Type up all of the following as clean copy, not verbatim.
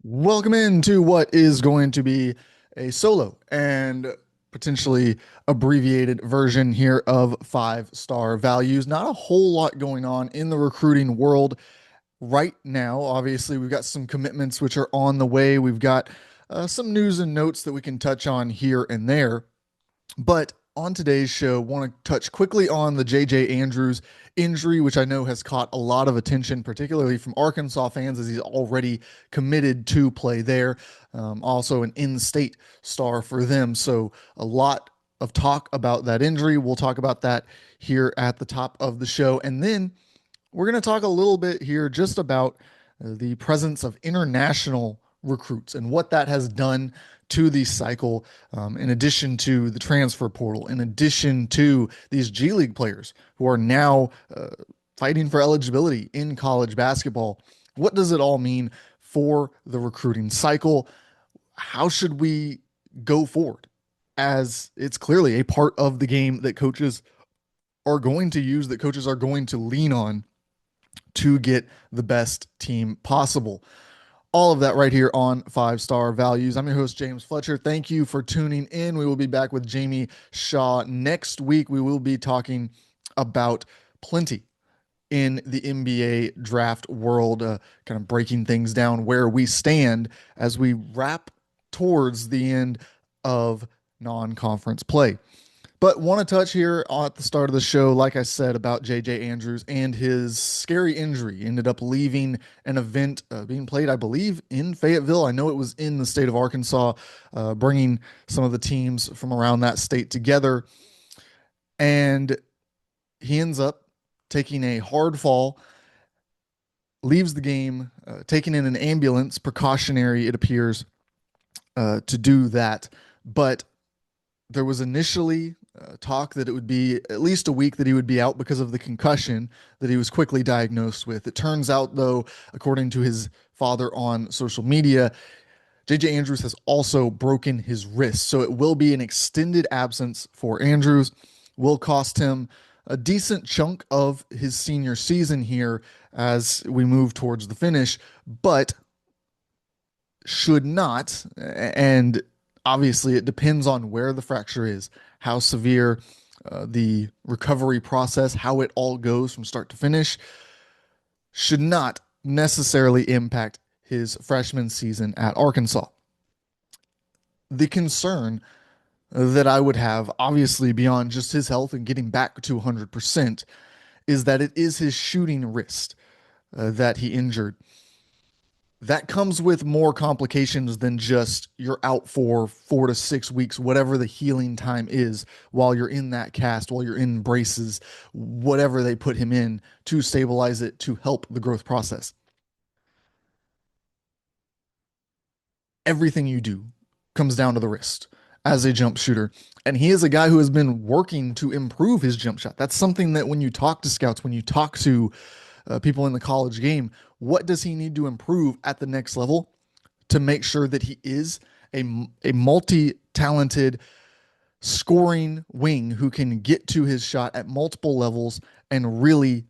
Welcome into what is going to be a solo and potentially abbreviated version here of five star values. Not a whole lot going on in the recruiting world right now. Obviously, we've got some commitments which are on the way. We've got some news and notes that we can touch on here and there. But on today's show, want to touch quickly on the J.J. Andrews injury, which I know has caught a lot of attention, particularly from Arkansas fans, as he's already committed to play there. Also, an in-state star for them. So a lot of talk about that injury. We'll talk about that here at the top of the show. And then we're going to talk a little bit here just about the presence of international recruits and what that has done to the cycle, in addition to the transfer portal, in addition to these G League players who are now fighting for eligibility in college basketball. What does it all mean for the recruiting cycle? How should we go forward? As it's clearly a part of the game that coaches are going to use, that coaches are going to lean on to get the best team possible. All of that right here on Five Star Values. I'm your host, James Fletcher. Thank you for tuning in. We will be back with Jamie Shaw next week. We will be talking about plenty in the NBA draft world, kind of breaking things down where we stand as we wrap towards the end of non conference play. But want to touch here at the start of the show, like I said, about J.J. Andrews and his scary injury. He ended up leaving an event being played, I believe, in Fayetteville. I know it was in the state of Arkansas, bringing some of the teams from around that state together. And he ends up taking a hard fall, leaves the game, taken in an ambulance, precautionary, it appears, to do that. But there was initially talk that it would be at least a week that he would be out because of the concussion that he was quickly diagnosed with. It turns out, though, according to his father on social media, JJ Andrews has also broken his wrist. So it will be an extended absence for Andrews, will cost him a decent chunk of his senior season here as we move towards the finish, but should not, and obviously it depends on where the fracture is, how severe, the recovery process, how it all goes from start to finish, should not necessarily impact his freshman season at Arkansas. The concern that I would have, obviously beyond just his health and getting back to 100%, is that it is his shooting wrist that he injured. That comes with more complications than just you're out for 4 to 6 weeks, whatever the healing time is, while you're in that cast, while you're in braces, whatever they put him in to stabilize it, to help the growth process. Everything you do comes down to the wrist as a jump shooter. And he is a guy who has been working to improve his jump shot. That's something that when you talk to scouts, when you talk to people in the college game, what does he need to improve at the next level to make sure that he is a multi-talented scoring wing who can get to his shot at multiple levels and really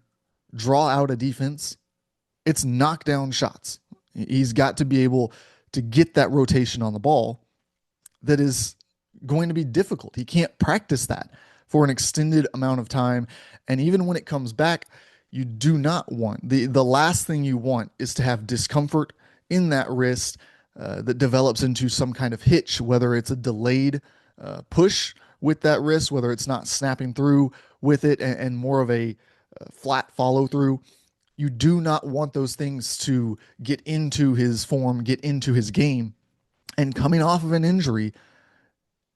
draw out a defense? It's knockdown shots. He's got to be able to get that rotation on the ball that is going to be difficult. He can't practice that for an extended amount of time. And even when it comes back, you do not want the last thing you want is to have discomfort in that wrist that develops into some kind of hitch, whether it's a delayed push with that wrist, whether it's not snapping through with it and more of a flat follow through. You do not want those things to get into his form, get into his game. And coming off of an injury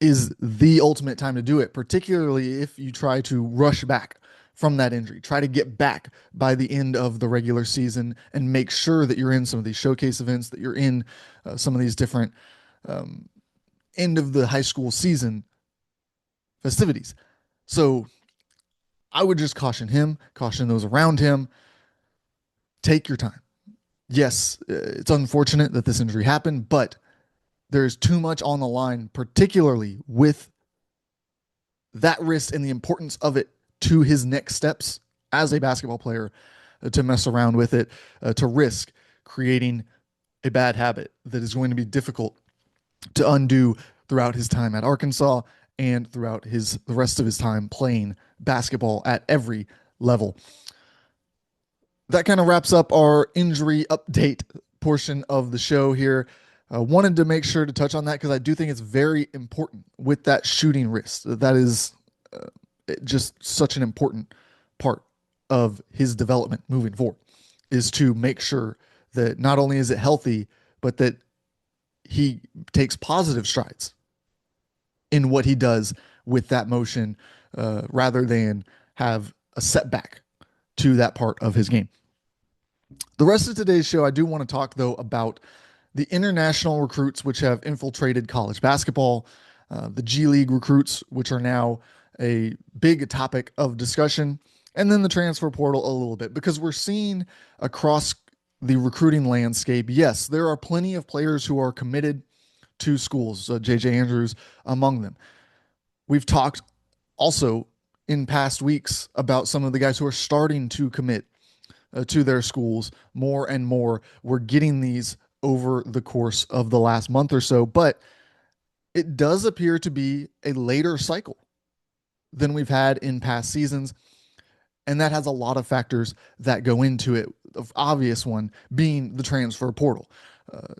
is the ultimate time to do it, particularly if you try to rush back from that injury. Try to get back by the end of the regular season and make sure that you're in some of these showcase events, that you're in some of these different end of the high school season festivities. So I would just caution him, caution those around him. Take your time. Yes, it's unfortunate that this injury happened, but there's too much on the line, particularly with that wrist and the importance of it to his next steps as a basketball player, to mess around with it, to risk creating a bad habit that is going to be difficult to undo throughout his time at Arkansas and throughout the rest of his time playing basketball at every level. That kind of wraps up our injury update portion of the show here. Wanted to make sure to touch on that because I do think it's very important with that shooting wrist. That is just such an important part of his development moving forward, is to make sure that not only is it healthy, but that he takes positive strides in what he does with that motion, rather than have a setback to that part of his game. The rest of today's show, I do want to talk, though, about the international recruits which have infiltrated college basketball, the G League recruits, which are now a big topic of discussion, and then the transfer portal a little bit, because we're seeing across the recruiting landscape, yes, there are plenty of players who are committed to schools, JJ Andrews among them. We've talked also in past weeks about some of the guys who are starting to commit to their schools more and more. We're getting these over the course of the last month or so, but it does appear to be a later cycle than we've had in past seasons. And that has a lot of factors that go into it. The obvious one being the transfer portal.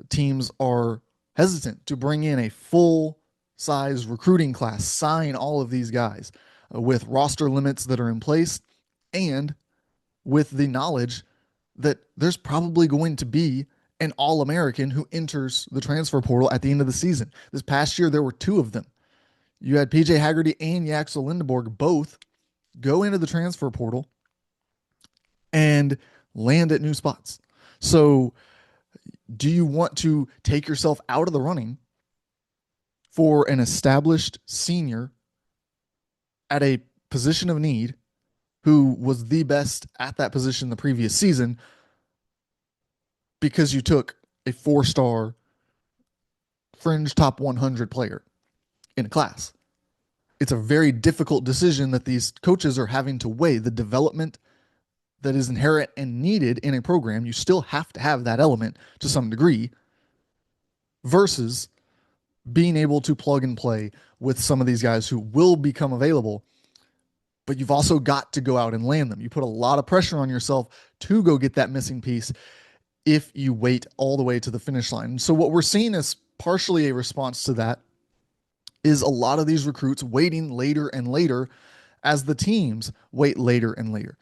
Teams are hesitant to bring in a full size recruiting class, sign all of these guys with roster limits that are in place, and with the knowledge that there's probably going to be an All-American who enters the transfer portal at the end of the season. This past year, there were two of them. You had PJ Haggerty and Yaxel Lindeborg both go into the transfer portal and land at new spots. So do you want to take yourself out of the running for an established senior at a position of need who was the best at that position the previous season because you took a 4-star fringe top 100 player in a class? It's a very difficult decision that these coaches are having to weigh. The development that is inherent and needed in a program, you still have to have that element to some degree, versus being able to plug and play with some of these guys who will become available, but you've also got to go out and land them. You put a lot of pressure on yourself to go get that missing piece if you wait all the way to the finish line. So what we're seeing is partially a response to that is a lot of these recruits waiting later and later as the teams wait later and later.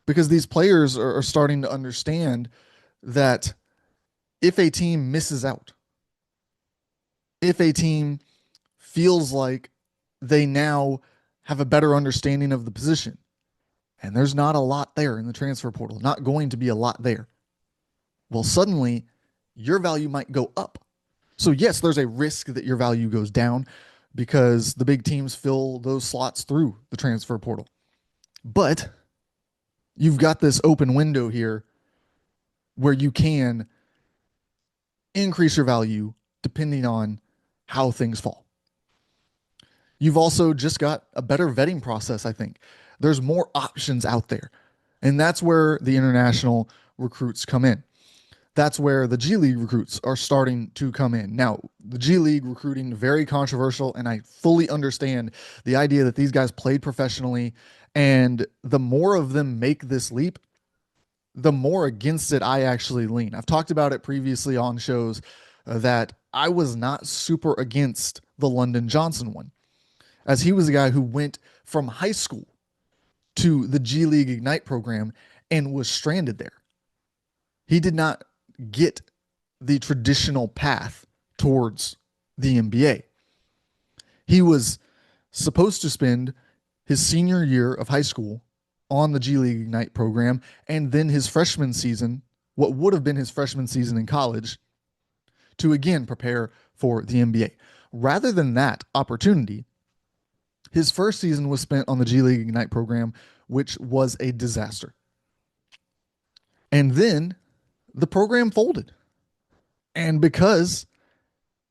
Because these players are starting to understand that if a team misses out, if a team feels like they now have a better understanding of the position, and there's not a lot there in the transfer portal, not going to be a lot there, well, suddenly your value might go up. So yes, there's a risk that your value goes down because the big teams fill those slots through the transfer portal. But you've got this open window here where you can increase your value depending on how things fall. You've also just got a better vetting process, I think. There's more options out there. And that's where the international recruits come in. That's where the G League recruits are starting to come in. Now, the G League recruiting, very controversial, and I fully understand the idea that these guys played professionally, and the more of them make this leap, the more against it I actually lean. I've talked about it previously on shows that I was not super against the London Johnson one, as he was a guy who went from high school to the G League Ignite program and was stranded there. He did not get the traditional path towards the NBA. He was supposed to spend his senior year of high school on the G League Ignite program, and then his freshman season, what would have been his freshman season in college, to again prepare for the NBA. Rather than that opportunity, his first season was spent on the G League Ignite program, which was a disaster. And then the program folded. And because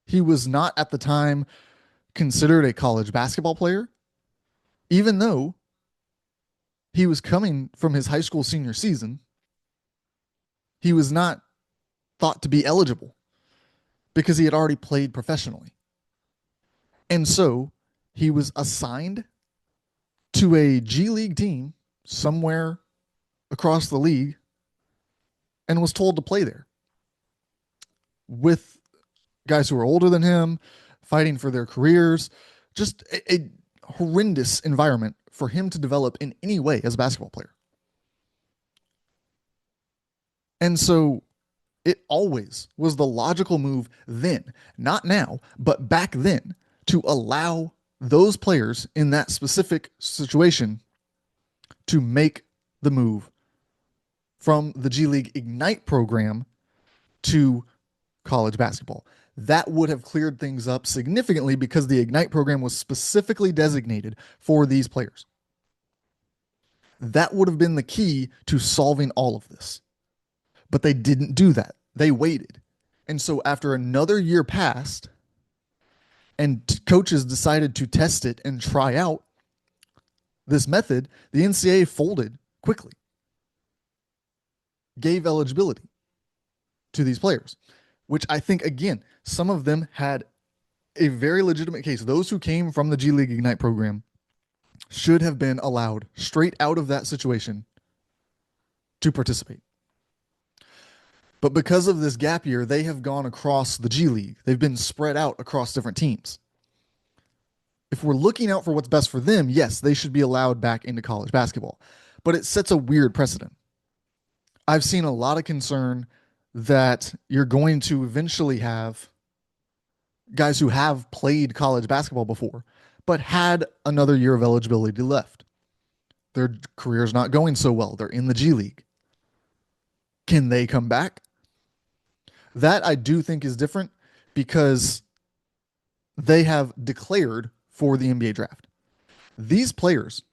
he was not at the time considered a college basketball player, even though he was coming from his high school senior season, he was not thought to be eligible because he had already played professionally. And so he was assigned to a G League team somewhere across the league and was told to play there with guys who are older than him, fighting for their careers. Just a horrendous environment for him to develop in any way as a basketball player. And so it always was the logical move then, not now, but back then, to allow those players in that specific situation to make the move from the G League Ignite program to college basketball. That would have cleared things up significantly because the Ignite program was specifically designated for these players. That would have been the key to solving all of this. But they didn't do that. They waited. And so after another year passed and coaches decided to test it and try out this method, the NCAA folded quickly, gave eligibility to these players, which I think, again, some of them had a very legitimate case. Those who came from the G League Ignite program should have been allowed straight out of that situation to participate. But because of this gap year, they have gone across the G League. They've been spread out across different teams. If we're looking out for what's best for them, yes, they should be allowed back into college basketball. But it sets a weird precedent. I've seen a lot of concern that you're going to eventually have guys who have played college basketball before, but had another year of eligibility left. Their career's not going so well. They're in the G League. Can they come back? That I do think is different because they have declared for the NBA draft. These players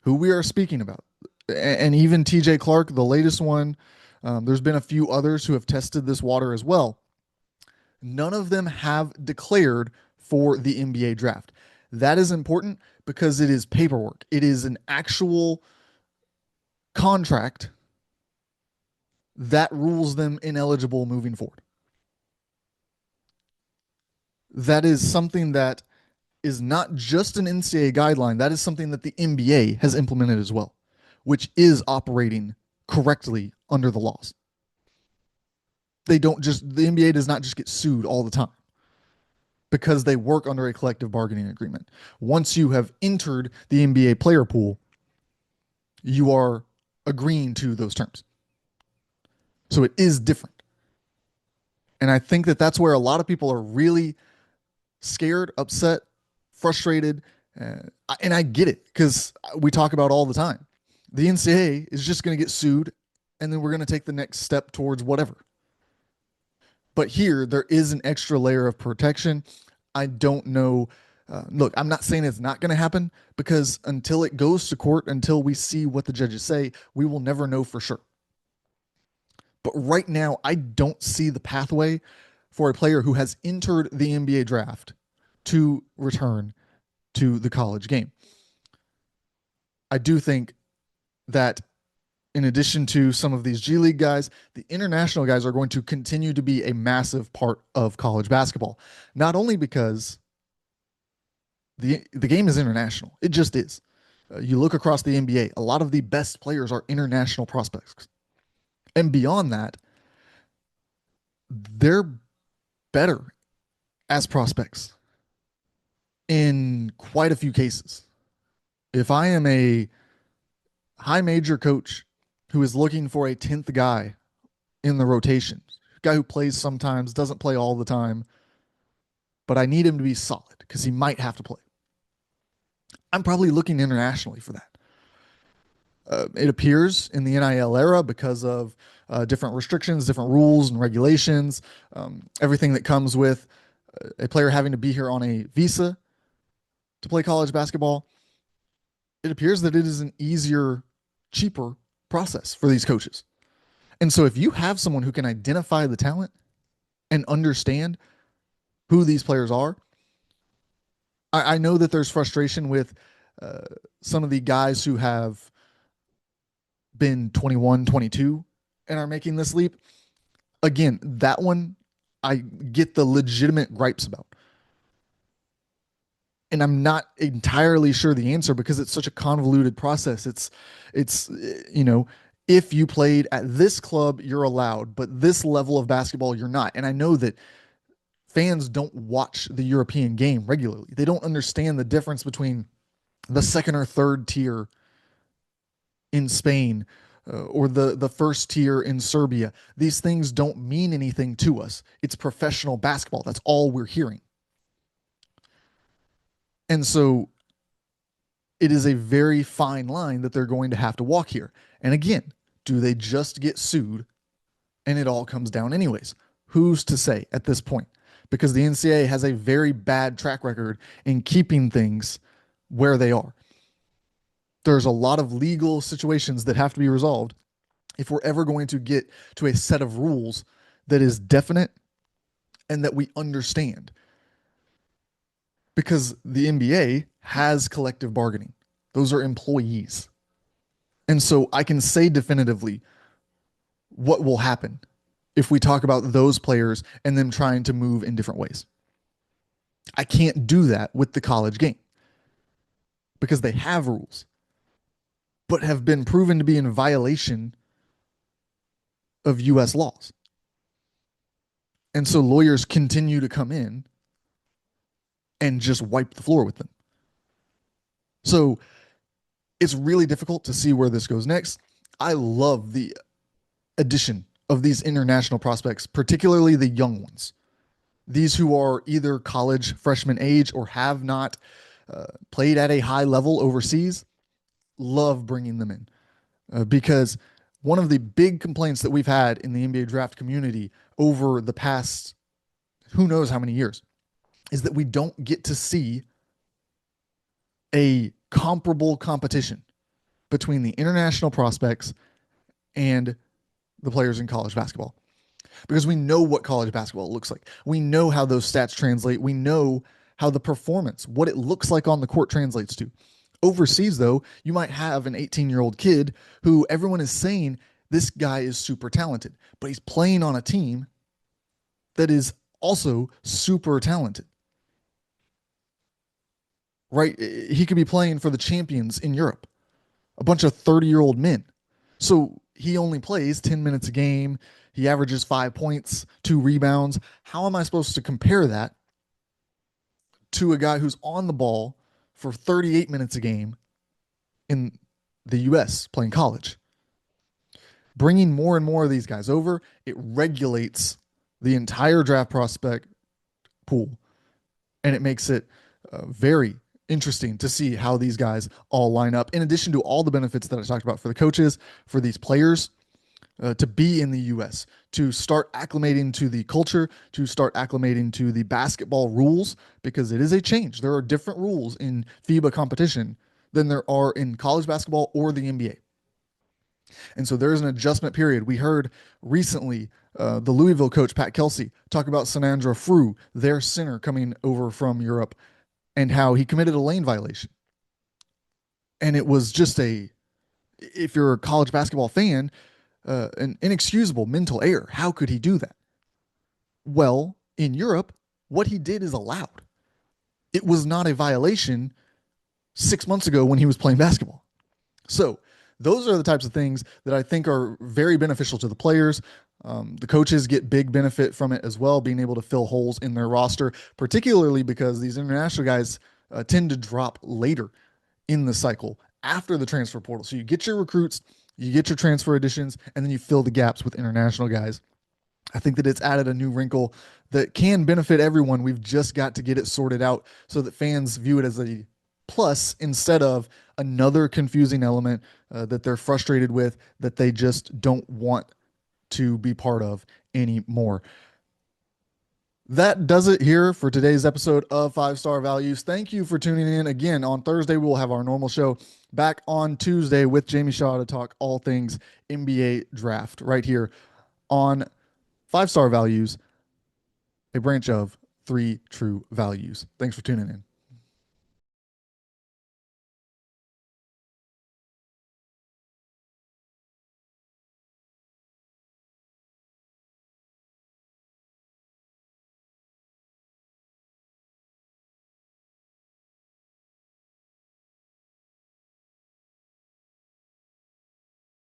who we are speaking about, and even TJ Clark, the latest one, there's been a few others who have tested this water as well. None of them have declared for the NBA draft. That is important because it is paperwork. It is an actual contract that rules them ineligible moving forward. That is something that is not just an NCAA guideline. That is something that the NBA has implemented as well, which is operating correctly under the laws. The NBA does not just get sued all the time because they work under a collective bargaining agreement. Once you have entered the NBA player pool, you are agreeing to those terms. So it is different. And I think that that's where a lot of people are really scared, upset, frustrated. And I get it because we talk about all the time. The NCAA is just going to get sued and then we're going to take the next step towards whatever. But here, there is an extra layer of protection. I don't know. Look, I'm not saying it's not going to happen because until it goes to court, until we see what the judges say, we will never know for sure. But right now, I don't see the pathway for a player who has entered the NBA draft to return to the college game. I do think that in addition to some of these G League guys, the international guys are going to continue to be a massive part of college basketball. Not only because the game is international, it just is. You look across the NBA, a lot of the best players are international prospects. And beyond that, they're better as prospects in quite a few cases. If I am a high major coach who is looking for a 10th guy in the rotation, guy who plays sometimes, doesn't play all the time, but I need him to be solid because he might have to play, I'm probably looking internationally for that. It appears in the NIL era because of different restrictions, different rules and regulations, everything that comes with a player having to be here on a visa to play college basketball. It appears that it is an easier, cheaper process for these coaches. And so if you have someone who can identify the talent and understand who these players are, I know that there's frustration with some of the guys who have been 21, 22 and are making this leap. Again, that one I get the legitimate gripes about. And I'm not entirely sure the answer because it's such a convoluted process. It's you know, if you played at this club, you're allowed, but this level of basketball, you're not. And I know that fans don't watch the European game regularly. They don't understand the difference between the second or third tier in Spain, or the first tier in Serbia. These things don't mean anything to us. It's professional basketball. That's all we're hearing. And so it is a very fine line that they're going to have to walk here. And again, do they just get sued and it all comes down anyways? Who's to say at this point? Because the NCAA has a very bad track record in keeping things where they are. There's a lot of legal situations that have to be resolved if we're ever going to get to a set of rules that is definite and that we understand. Because the NBA has collective bargaining, those are employees. And so I can say definitively what will happen if we talk about those players and them trying to move in different ways. I can't do that with the college game because they have rules, but have been proven to be in violation of US laws. And so lawyers continue to come in and just wipe the floor with them. So it's really difficult to see where this goes next. I love the addition of these international prospects, particularly the young ones. These who are either college freshman age or have not played at a high level overseas, love bringing them in because one of the big complaints that we've had in the NBA draft community over the past who knows how many years is that we don't get to see a comparable competition between the international prospects and the players in college basketball. Because we know what college basketball looks like. We know how those stats translate. We know how the performance, what it looks like on the court translates to. Overseas, though, you might have an 18-year-old kid who everyone is saying this guy is super talented, but he's playing on a team that is also super talented. Right? He could be playing for the champions in Europe, a bunch of 30-year-old men. So he only plays 10 minutes a game. He averages 5 points, 2 rebounds. How am I supposed to compare that to a guy who's on the ball for 38 minutes a game in the US playing college? Bringing more and more of these guys over, it regulates the entire draft prospect pool. And it makes it very interesting to see how these guys all line up, in addition to all the benefits that I talked about for the coaches, for these players to be in the US, to start acclimating to the culture, to start acclimating to the basketball rules, because it is a change. There are different rules in FIBA competition than there are in college basketball or the NBA. And so there is an adjustment period. We heard recently the Louisville coach, Pat Kelsey, talk about Sanandra Frew, their center coming over from Europe, and how he committed a lane violation. And it was just if you're a college basketball fan, an inexcusable mental error. How could he do that? Well, in Europe, what he did is allowed. It was not a violation 6 months ago when he was playing basketball. So those are the types of things that I think are very beneficial to the players. The coaches get big benefit from it as well, being able to fill holes in their roster, particularly because these international guys tend to drop later in the cycle after the transfer portal. So you get your recruits, you get your transfer additions, and then you fill the gaps with international guys. I think that it's added a new wrinkle that can benefit everyone. We've just got to get it sorted out so that fans view it as a plus instead of another confusing element that they're frustrated with, that they just don't want to be part of anymore. That does it here for today's episode of 5-Star Values. Thank you for tuning in. Again, on Thursday, we will have our normal show. Back on Tuesday with Jamie Shaw to talk all things NBA draft right here on 5-Star Values, a branch of 3 True Values. Thanks for tuning in.